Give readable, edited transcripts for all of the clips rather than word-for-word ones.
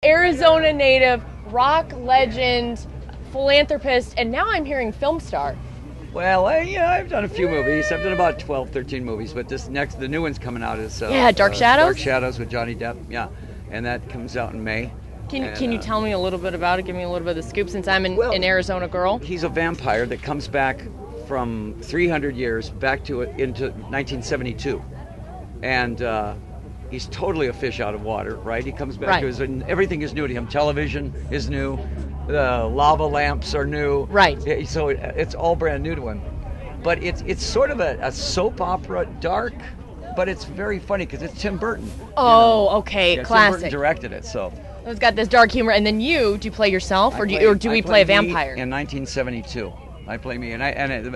Arizona native, rock legend, philanthropist, and now I'm hearing film star. Well, I've done a few movies. I've done about 12, 13 movies, but the new one's coming out is Dark Shadows? Dark Shadows with Johnny Depp, yeah, and that comes out in May. Can you tell me a little bit about it? Give me a little bit of the scoop, since I'm an Arizona girl. He's a vampire that comes back from 300 years back into 1972, and he's totally a fish out of water, right? He comes back to his, and everything is new to him. Television is new. The lava lamps are new. Right. So it's all brand new to him. But it's sort of a soap opera, dark, but it's very funny because it's Tim Burton. Oh, okay, yeah, classic. Tim Burton directed it, so. It's got this dark humor, and then do you play yourself, or do we play a vampire? In 1972, I play me, and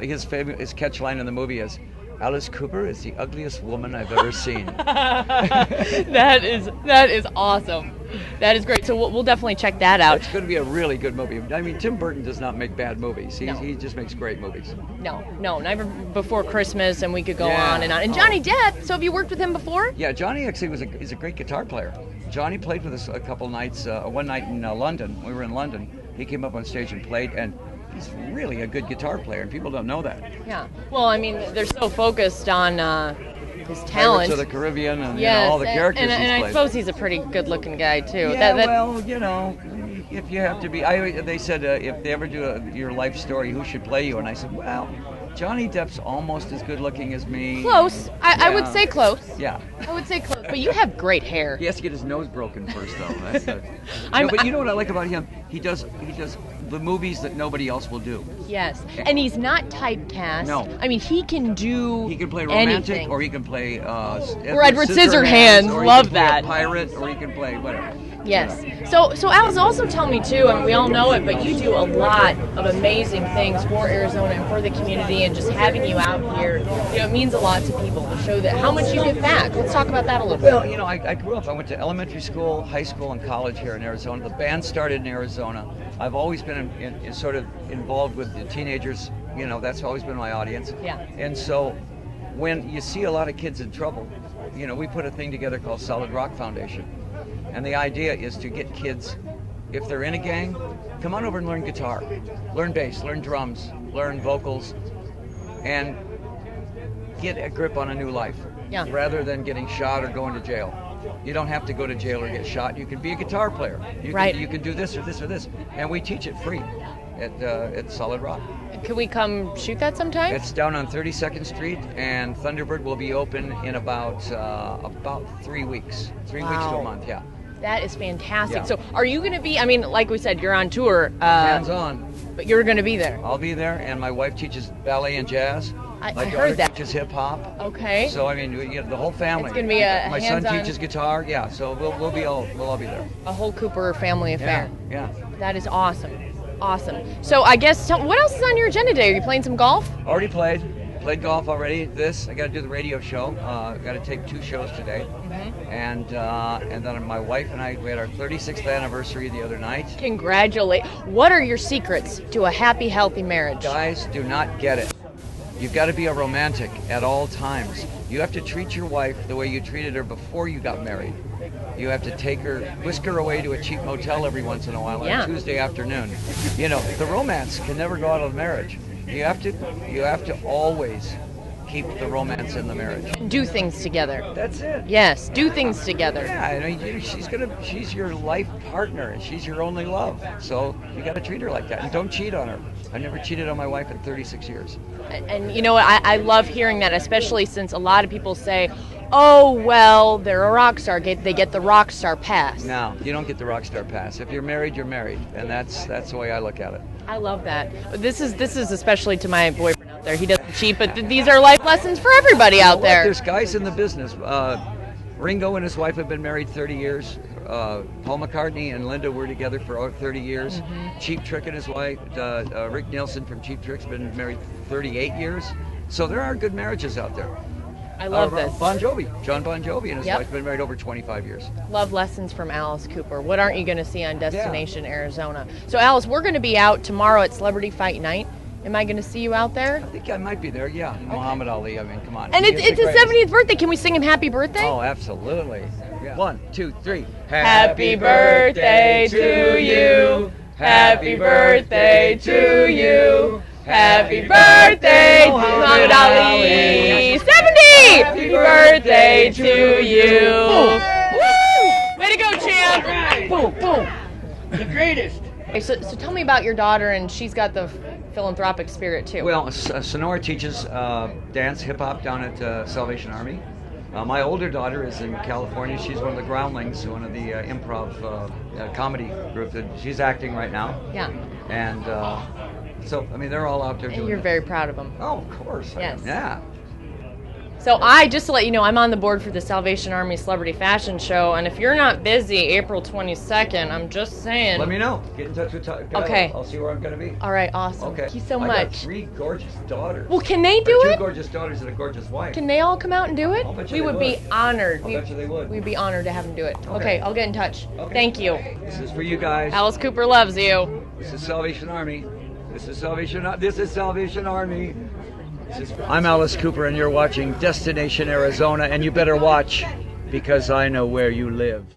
his catch line in the movie is, "Alice Cooper is the ugliest woman I've ever seen." That is awesome. That is great. So we'll definitely check that out. It's going to be a really good movie. I mean, Tim Burton does not make bad movies. No. He just makes great movies. No, never before Christmas, and we could go on and on. And Johnny Depp. So have you worked with him before? Yeah, Johnny actually is a great guitar player. Johnny played with us a couple nights. One night in London. We were in London. He came up on stage and played, and he's really a good guitar player, and people don't know that. Yeah. Well, I mean, they're so focused on his talent. Pirates of the Caribbean and all the characters he's played. And I suppose he's a pretty good-looking guy, too. Yeah, well, if you have to be... they said, if they ever do your life story, who should play you? And I said, well, Johnny Depp's almost as good-looking as me. Close. I would say close. Yeah. I would say close. But you have great hair. He has to get his nose broken first, though. But you know what I like about him? He does the movies that nobody else will do. Yes, and he's not typecast. No. I mean, he can do He can play romantic, anything. or he can play Edward Scissorhands. Or Love he can play that. a pirate, or he can play whatever. Yes. So Alice, also tell me too, and we all know it, but you do a lot of amazing things for Arizona and for the community, and just having you out here, it means a lot to people to show that how much you give back. Let's talk about that a little bit. Well, I grew up. I went to elementary school, high school, and college here in Arizona. The band started in Arizona. I've always been sort of involved with the teenagers. That's always been my audience. Yeah. And so, when you see a lot of kids in trouble, we put a thing together called Solid Rock Foundation. And the idea is to get kids, if they're in a gang, come on over and learn guitar, learn bass, learn drums, learn vocals, and get a grip on a new life, rather than getting shot or going to jail. You don't have to go to jail or get shot. You can be a guitar player. You can do this or this or this. And we teach it free at Solid Rock. Can we come shoot that sometime? It's down on 32nd Street, and Thunderbird will be open in about 3 weeks. 3 weeks to a month, yeah. That is fantastic. Yeah. So are you going to be, I mean, like we said, you're on tour. Hands-on. But you're going to be there. I'll be there, and my wife teaches ballet and jazz. I My heard that. daughter teaches hip-hop. Okay. So, I mean, the whole family. It's going to be a My son teaches guitar, so we'll all be there. A whole Cooper family affair. Yeah. That is awesome. Awesome. So I guess, what else is on your agenda today? Are you playing some golf? Already played golf already. I got to do the radio show. I got to take 2 shows today. Mm-hmm. And then my wife and I, we had our 36th anniversary the other night. Congratulations. What are your secrets to a happy, healthy marriage? Guys do not get it. You've got to be a romantic at all times. You have to treat your wife the way you treated her before you got married. You have to whisk her away to a cheap motel every once in a while on a Tuesday afternoon. The romance can never go out of the marriage. You have to always keep the romance in the marriage. Do things together. That's it. Yes, do things together. Yeah, I mean, she's your life partner, and she's your only love. So you got to treat her like that, and don't cheat on her. I've never cheated on my wife in 36 years. And you know what? I love hearing that, especially since a lot of people say, oh, well, they're a rock star. They get the rock star pass. No, you don't get the rock star pass. If you're married, you're married, and that's the way I look at it. I love that. This is especially to my boyfriend out there. He doesn't cheat, but these are life lessons for everybody out there. There's guys in the business. Ringo and his wife have been married 30 years. Paul McCartney and Linda were together for over 30 years. Mm-hmm. Cheap Trick and his wife, Rick Nielsen from Cheap Trick's been married 38 years. So there are good marriages out there. I love this. John Bon Jovi and his wife have been married over 25 years. Love lessons from Alice Cooper. What aren't you going to see on Destination Arizona? So Alice, we're going to be out tomorrow at Celebrity Fight Night. Am I going to see you out there? I think I might be there, yeah. Okay. Muhammad Ali, I mean, come on. And it's his 70th birthday. Can we sing him happy birthday? Oh, absolutely. Yeah. 1, 2, 3. Happy birthday to you. Happy birthday to you. Happy birthday, Muhammad Ali. 70! Happy birthday to you. Woo! Way to go, champ! Boom, boom. The greatest. Okay, so tell me about your daughter, and she's got the philanthropic spirit too. Well, Sonora teaches dance, hip hop down at Salvation Army. My older daughter is in California. She's one of the groundlings, one of the improv comedy group. She's acting right now. Yeah. And so, I mean, they're all out there doing You're it. very proud of them. Oh, of course. Yes. Yeah. So just to let you know, I'm on the board for the Salvation Army Celebrity Fashion Show, and if you're not busy April 22nd, I'm just saying. Let me know. Get in touch with Todd. Okay. I'll see where I'm going to be. All right, awesome. Okay. Thank you so I much. got 3 gorgeous daughters. Well, can they do Two it? gorgeous daughters and a gorgeous wife. Can they all come out and do it? I'll bet you We they would be honored. I'll bet you they would. We'd be honored to have them do it. Okay. Okay, I'll get in touch. Okay. Thank you. This is for you guys. Alice Cooper loves you. This is Salvation Army. This is Salvation Army. I'm Alice Cooper, and you're watching Destination Arizona, and you better watch because I know where you live.